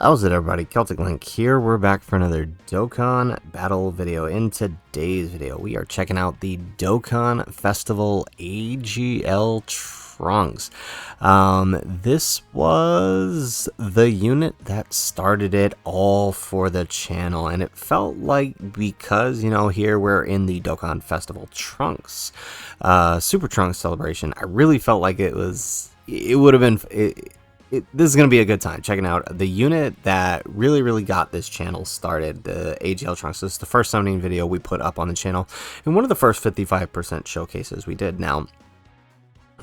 How's it, everybody? Celtic Link here. We're back for another Dokkan battle video. In today's video, we are checking out the Dokkan Festival AGL Trunks. This was the unit that started it all for the channel, and it felt like, because, you know, here we're in the Dokkan Festival Trunks, Super Trunks celebration, I really felt like it would have been... this is going to be a good time checking out the unit that really got this channel started, the AGL Trunks. This is the first summoning video we put up on the channel, and one of the first 55% showcases we did. Now,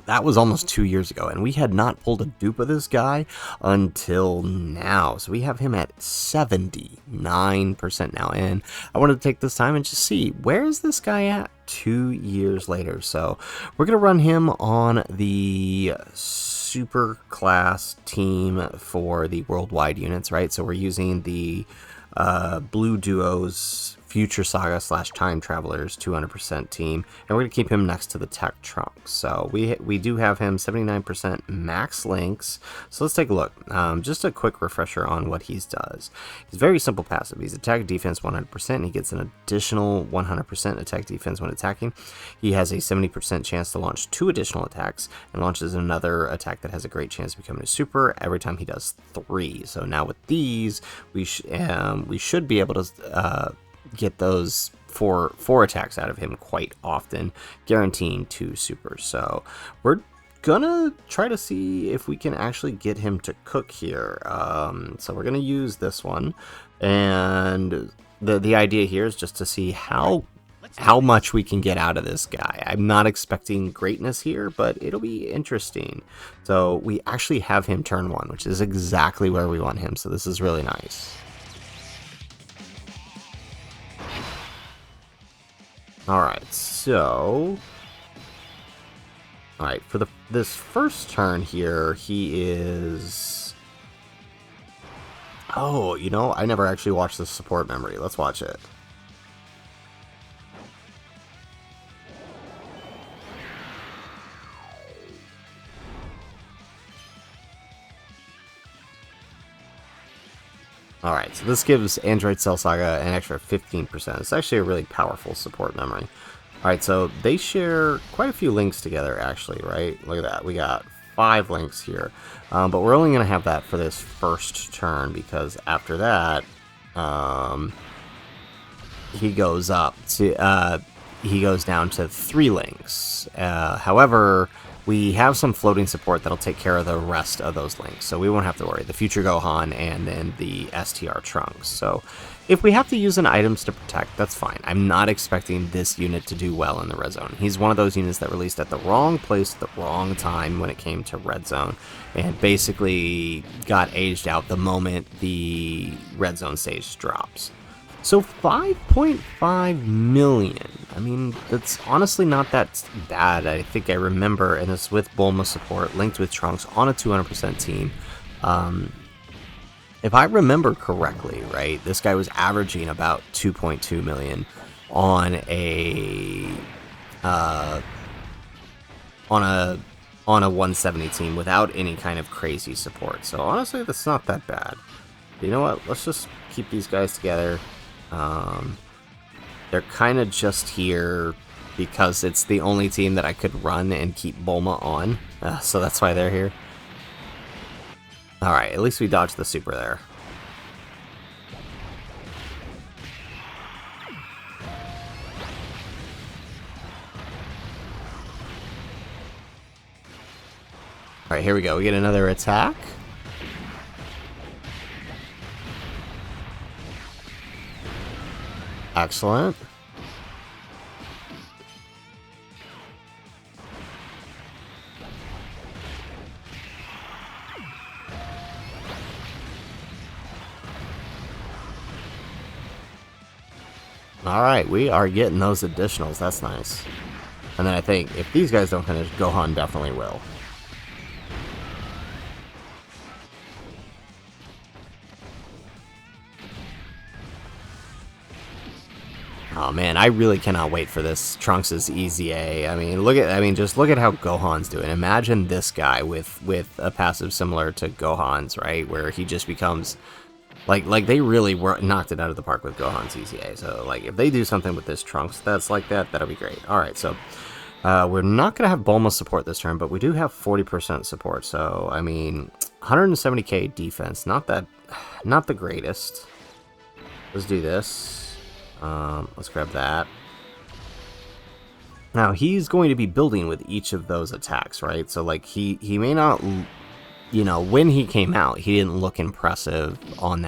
that was almost 2 years ago, and we had not pulled a dupe of this guy until now. So we have him at 79% now, and I wanted to take this time and just see, where is this guy at 2 years later? So we're going to run him on the super class team for the worldwide units, right? So we're using the Blue Duo's Future Saga / Time Travelers 200% team, and we're going to keep him next to the Tech Trunks. So we do have him 79% max links. So let's take a look. Just a quick refresher on what he does. He's very simple passive. He's attack defense 100%, and he gets an additional 100% attack defense when attacking. He has a 70% chance to launch 2 additional attacks, and launches another attack that has a great chance of becoming a super every time he does 3. So now with these, we should be able to get those four attacks out of him quite often, guaranteeing 2 supers. So we're gonna try to see if we can actually get him to cook here. So we're gonna use this one, and the idea here is just to see how much we can get out of this guy. I'm not expecting greatness here, but it'll be interesting. So we actually have him turn 1, which is exactly where we want him, so this is really nice. Alright, so... Alright, for this first turn here, he is... Oh, you know, I never actually watched this support memory. Let's watch it. Alright, so this gives Android Cell Saga an extra 15%. It's actually a really powerful support memory. Alright, so they share quite a few links together, actually, right? Look at that. We got 5 links here. But we're only going to have that for this first turn, because after that, he goes down to 3 links. However, we have some floating support that'll take care of the rest of those links, so we won't have to worry. The Future Gohan and then the STR Trunks. So if we have to use an items to protect, that's fine. I'm not expecting this unit to do well in the red zone. He's one of those units that released at the wrong place at the wrong time when it came to red zone, and basically got aged out the moment the red zone stage drops. So 5.5 million. I mean, that's honestly not that bad. I think I remember, and it's with Bulma support, linked with Trunks on a 200% team. If I remember correctly, right, this guy was averaging about 2.2 million on a 170 team without any kind of crazy support. So honestly, that's not that bad. But you know what? Let's just keep these guys together. They're kind of just here because it's the only team that I could run and keep Bulma on, so that's why they're here. Alright, at least we dodged the super there. Alright, here we go. We get another attack. Excellent. Alright, we are getting those additionals. That's nice. And then I think if these guys don't finish, Gohan definitely will. Oh man, I really cannot wait for this Trunks' Easy A. I mean, just look at how Gohan's doing. Imagine this guy with a passive similar to Gohan's, right? Where he just becomes Like they really knocked it out of the park with Gohan's EZA. So like if they do something with this Trunks that's like that, that'll be great. All right, so we're not gonna have Bulma support this turn, but we do have 40% support. So I mean, 170k defense, not the greatest. Let's do this. Let's grab that. Now he's going to be building with each of those attacks, right? So like he may not. You know, when he came out, he didn't look impressive on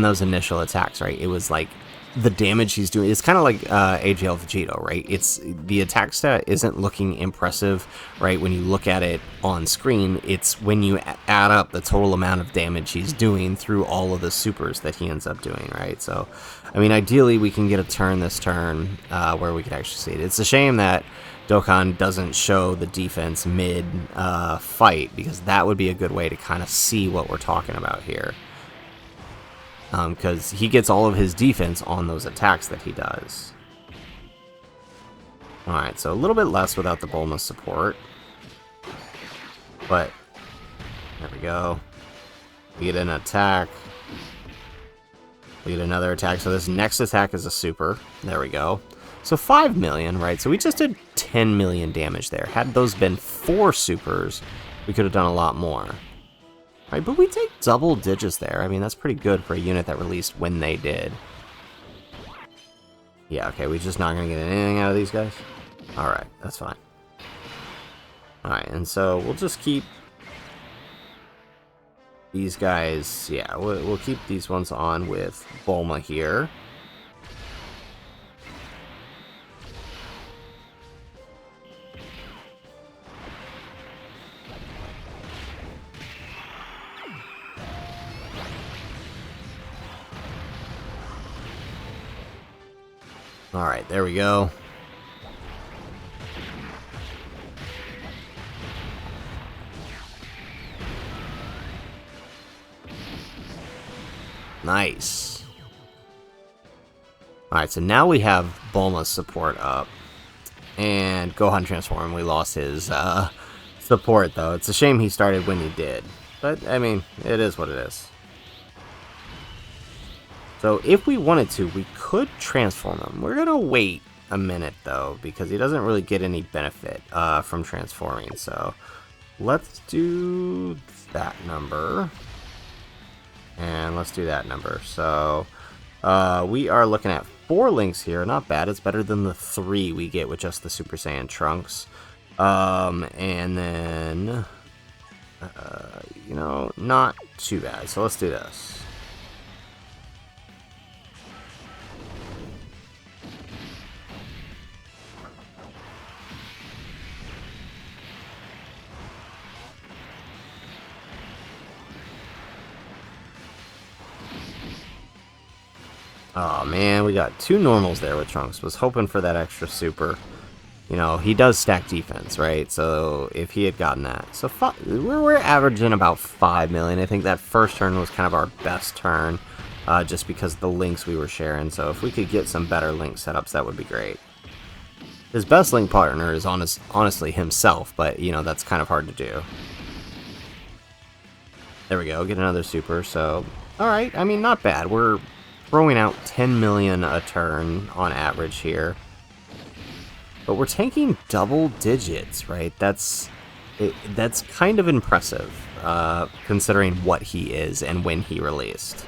those initial attacks, right? It was like the damage he's doing. It's kind of like AGL Vegito, right? It's the attack stat isn't looking impressive, right? When you look at it on screen, it's when you add up the total amount of damage he's doing through all of the supers that he ends up doing, right? So, I mean, ideally we can get a turn this turn where we could actually see it. It's a shame that Dokkan doesn't show the defense mid fight, because that would be a good way to kind of see what we're talking about here. Because he gets all of his defense on those attacks that he does. Alright, so a little bit less without the Bulma support. But, there we go. We get an attack. We get another attack. So this next attack is a super. There we go. So 5 million, right? So we just did 10 million damage there. Had those been 4 supers, we could have done a lot more. Right, but we take double digits there. I mean, that's pretty good for a unit that released when they did. Yeah, okay, we're just not going to get anything out of these guys? Alright, that's fine. Alright, and so we'll just keep these guys, yeah, we'll keep these ones on with Bulma here. Alright, there we go. Nice. Alright, so now we have Bulma's support up. And Gohan Transform, we lost his support, though. It's a shame he started when he did. But, I mean, it is what it is. So if we wanted to, we could transform him. We're going to wait a minute, though, because he doesn't really get any benefit from transforming. So let's do that number. And let's do that number. So we are looking at 4 links here. Not bad. It's better than the 3 we get with just the Super Saiyan Trunks. And then, you know, not too bad. So let's do this. Oh man, we got 2 normals there with Trunks. Was hoping for that extra super. You know, he does stack defense, right? So if he had gotten that. So we're averaging about 5 million. I think that first turn was kind of our best turn. Just because of the links we were sharing. So if we could get some better link setups, that would be great. His best link partner is honestly himself. But, you know, that's kind of hard to do. There we go. Get another super. So, alright. I mean, not bad. We're throwing out 10 million a turn on average here. But we're taking double digits, right? That's kind of impressive, considering what he is and when he released.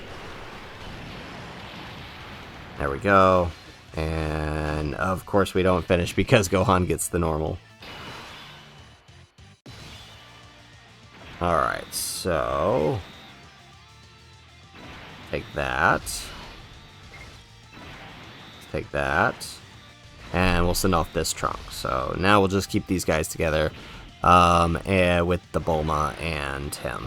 There we go. And, of course, we don't finish because Gohan gets the normal. Alright, so take that. Take that. And we'll send off this trunk. So now we'll just keep these guys together and with the Bulma and him.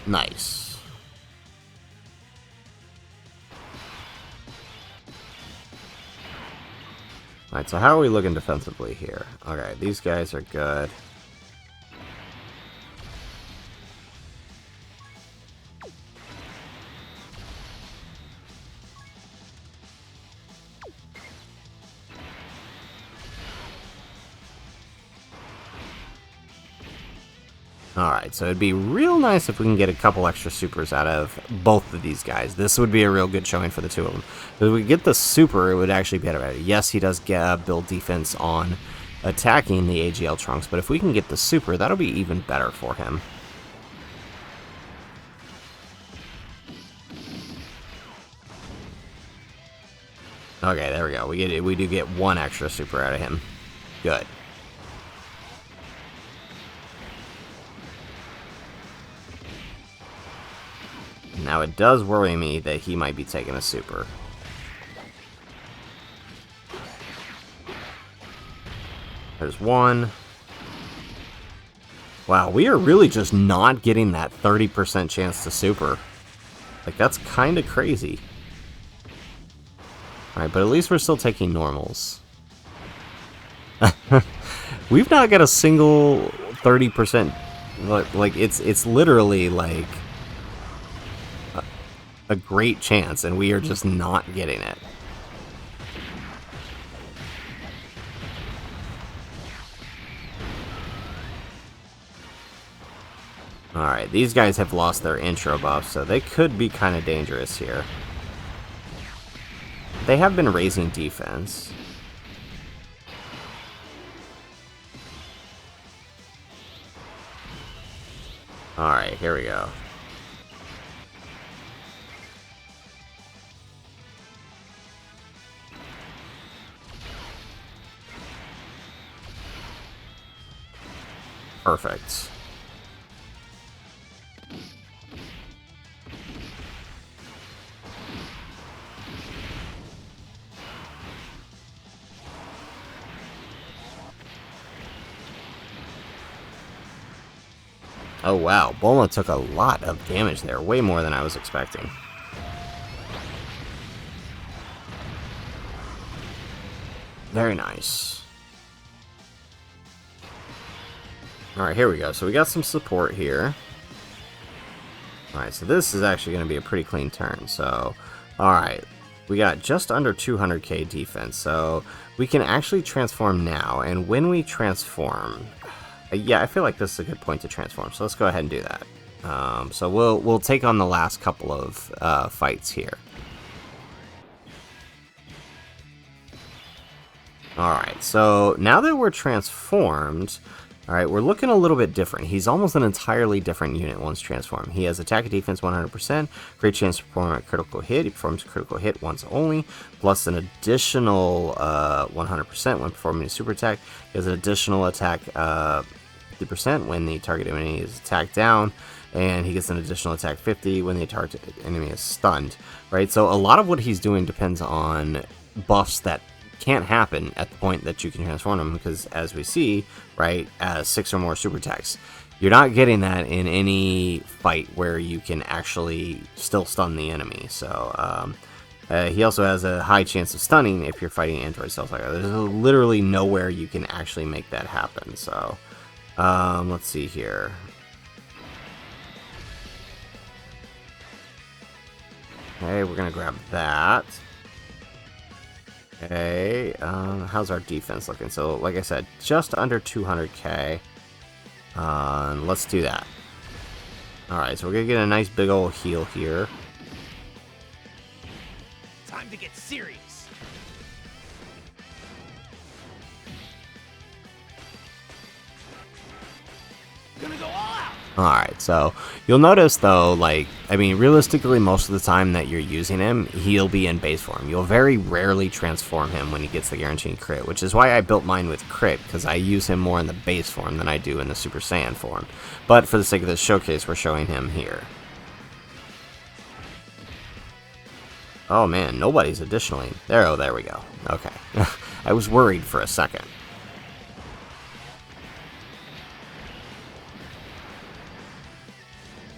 Nice. Alright, so how are we looking defensively here? Okay, these guys are good. Alright, so it'd be real nice if we can get a couple extra supers out of both of these guys. This would be a real good showing for the two of them. If we get the super, it would actually be better. Yes, he does get build defense on attacking the AGL Trunks, but if we can get the super, that'll be even better for him. Okay, there we go. We do get one extra super out of him. Good. Now it does worry me that he might be taking a super. There's one. Wow, we are really just not getting that 30% chance to super. Like, that's kind of crazy. Alright, but at least we're still taking normals. We've not got a single 30%. Like, it's literally like a great chance, and we are just not getting it. Alright, these guys have lost their intro buff, so they could be kind of dangerous here. They have been raising defense. Alright, here we go. Perfect. Oh wow, Bulma took a lot of damage there, way more than I was expecting. Very nice. Alright, here we go. So we got some support here. Alright, so this is actually going to be a pretty clean turn. So, alright, we got just under 200k defense. So we can actually transform now. And when we transform, yeah, I feel like this is a good point to transform. So let's go ahead and do that. So we'll take on the last couple of fights here. Alright, so now that we're transformed, alright, we're looking a little bit different. He's almost an entirely different unit once transformed. He has attack and defense 100%, great chance to perform a critical hit. He performs a critical hit once only, plus an additional 100% when performing a super attack. He has an additional attack 50% when the target enemy is attacked down, and he gets an additional attack 50 when the target enemy is stunned. Right, so a lot of what he's doing depends on buffs that can't happen at the point that you can transform him, because as we see, right, as 6 or more super attacks, you're not getting that in any fight where you can actually still stun the enemy. So he also has a high chance of stunning if you're fighting android stealth like that. There's literally nowhere you can actually make that happen. So let's see here. Okay, we're gonna grab that. Okay, how's our defense looking? So, like I said, just under 200k. Let's do that. Alright, so we're gonna get a nice big old heal here. Time to get serious. Gonna go all out. Alright, so you'll notice though, like, I mean, realistically, most of the time that you're using him, he'll be in base form. You'll very rarely transform him when he gets the guaranteed crit, which is why I built mine with crit, because I use him more in the base form than I do in the Super Saiyan form. But for the sake of this showcase, we're showing him here. Oh man, nobody's additionally. There we go. Okay. I was worried for a second.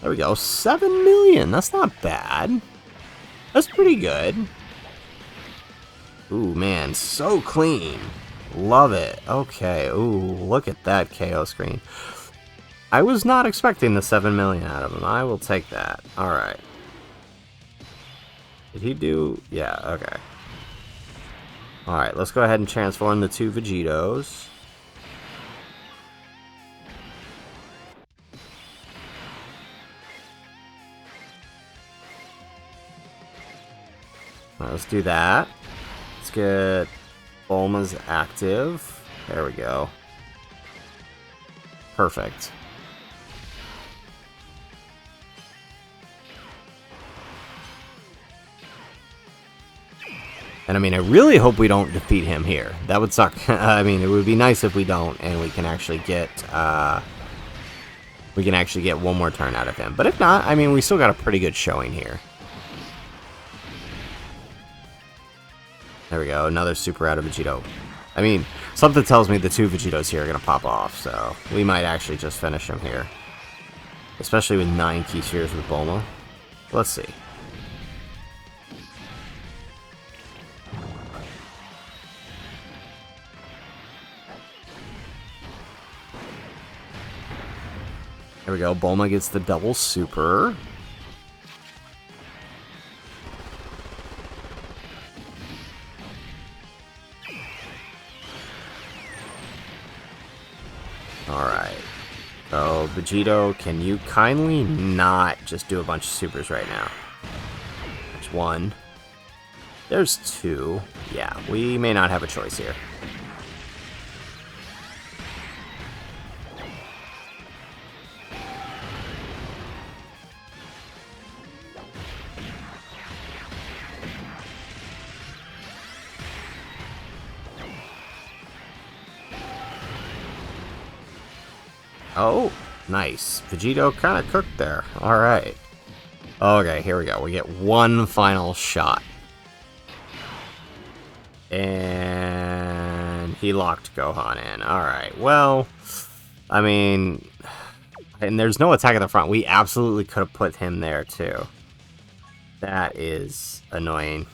There we go, 7 million, that's not bad. That's pretty good. Ooh, man, so clean. Love it. Okay, ooh, look at that KO screen. I was not expecting the 7 million out of him. I will take that. Alright. Did he do? Yeah, okay. Alright, let's go ahead and transform the 2 Vegetos. Let's do that. Let's get Bulma's active. There we go. Perfect. And I mean, I really hope we don't defeat him here. That would suck. I mean, it would be nice if we don't, and we can actually get one more turn out of him. But if not, I mean, we still got a pretty good showing here. There we go, another super out of Vegito. I mean, something tells me the two Vegitos here are going to pop off, so we might actually just finish him here. Especially with 9 key spheres with Bulma. Let's see. There we go, Bulma gets the double super. Alright. So, Vegito, can you kindly not just do a bunch of supers right now? There's 1. There's 2. Yeah, we may not have a choice here. Oh, nice. Vegito kind of cooked there. Alright. Okay, here we go. We get one final shot. And he locked Gohan in. Alright, well, I mean, and there's no attack at the front. We absolutely could have put him there, too. That is annoying.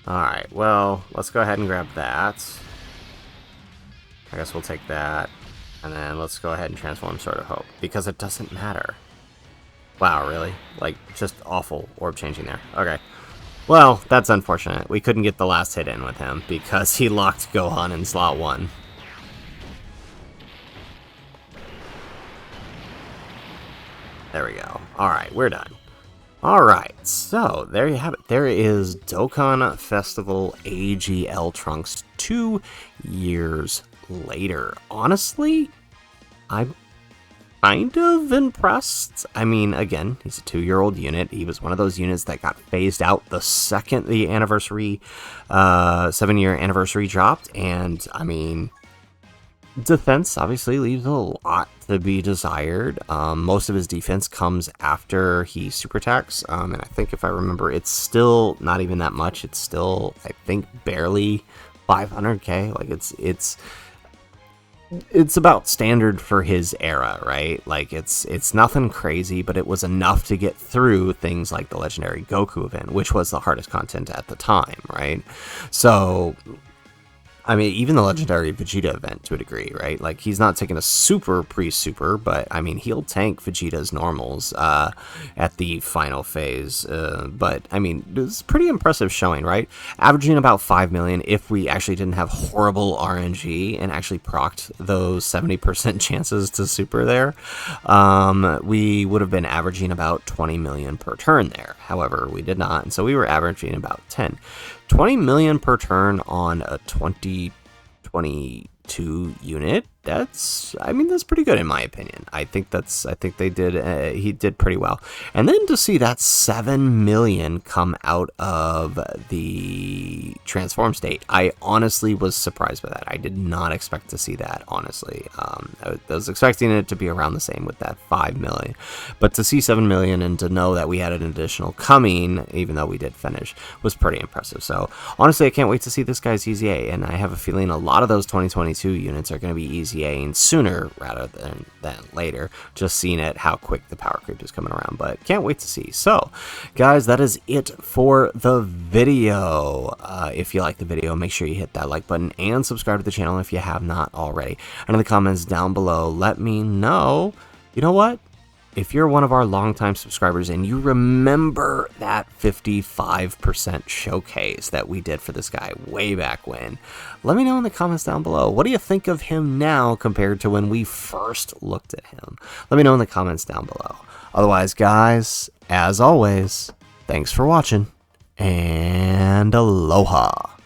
Alright, well, let's go ahead and grab that. I guess we'll take that. And then let's go ahead and transform Sword of Hope, because it doesn't matter. Wow, really? Like, just awful orb changing there. Okay. Well, that's unfortunate. We couldn't get the last hit in with him, because he locked Gohan in slot 1. There we go. Alright, we're done. Alright, so there you have it. There is Dokkan Festival AGL Trunks 2 years later. Honestly, I'm kind of impressed. I mean, again, he's a 2-year-old unit. He was one of those units that got phased out the second the anniversary, 7-year anniversary dropped. And I mean, defense obviously leaves a lot to be desired. Most of his defense comes after he super attacks, and I think if I remember, it's still not even that much. It's still, I think, barely 500k. Like it's about standard for his era, right? Like it's nothing crazy, but it was enough to get through things like the legendary Goku event, which was the hardest content at the time, right? So I mean, even the legendary Vegeta event to a degree, right? Like, he's not taking a super pre-super, but, I mean, he'll tank Vegeta's normals at the final phase. But, I mean, it's pretty impressive showing, right? Averaging about 5 million if we actually didn't have horrible RNG and actually procced those 70% chances to super there. We would have been averaging about 20 million per turn there. However, we did not, and so we were averaging about 10. 20 million per turn on a 2022 unit. That's pretty good in my opinion. I think they did, he did pretty well. And then to see that 7 million come out of the transform state, I honestly was surprised by that. I did not expect to see that, honestly. I was expecting it to be around the same with that 5 million. But to see 7 million and to know that we had an additional coming, even though we did finish, was pretty impressive. So honestly, I can't wait to see this guy's EZA, and I have a feeling a lot of those 2022 units are going to be EZA sooner rather than later, just seeing it how quick the power creep is coming around. But can't wait to see. So guys, that is it for the video. If you like the video, make sure you hit that like button and subscribe to the channel if you have not already, and in the comments down below let me know, you know what, if you're one of our longtime subscribers and you remember that 55% showcase that we did for this guy way back when, let me know in the comments down below. What do you think of him now compared to when we first looked at him? Let me know in the comments down below. Otherwise, guys, as always, thanks for watching, and aloha.